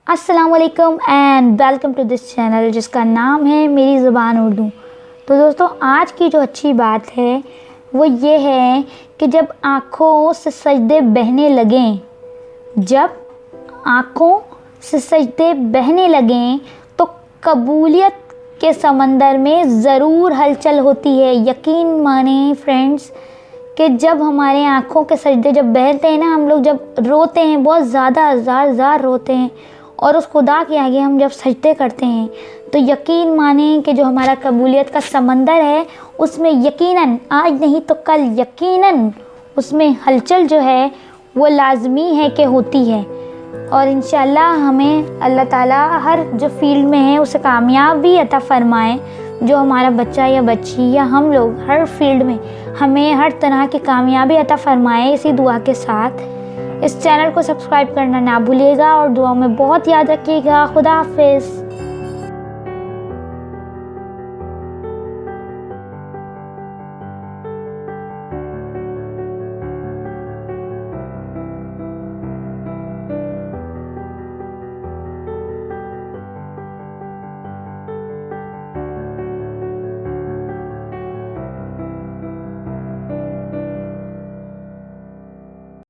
अस्सलामुअलैकुम and welcome to this channel जिसका नाम है मेरी ज़ुबान उर्दू। तो दोस्तों, आज की जो अच्छी बात है वो ये है कि जब आँखों से सजदे बहने लगें तो कबूलियत के समंदर में ज़रूर हलचल होती है। यकीन माने फ्रेंड्स कि जब हमारे आँखों के सजदे जब बहते हैं ना, हम लोग जब रोते हैं, बहुत ज़्यादा ज़ार रोते हैं और उस खुदा के आगे हम जब सजदे करते हैं तो यकीन माने कि जो हमारा कबूलियत का समंदर है उसमें यकीनन, आज नहीं तो कल यकीनन उसमें हलचल जो है वो लाजमी है कि होती है। और इंशाल्लाह हमें अल्लाह ताला हर जो फील्ड में है उसे कामयाबी अता फ़रमाए। जो हमारा बच्चा या बच्ची या हम लोग हर फील्ड में हमें हर तरह की कामयाबी अता फ़रमाए, इसी दुआ के साथ इस चैनल को सब्सक्राइब करना ना भूलिएगा और दुआ में बहुत याद रखिएगा। खुदा हाफिज़।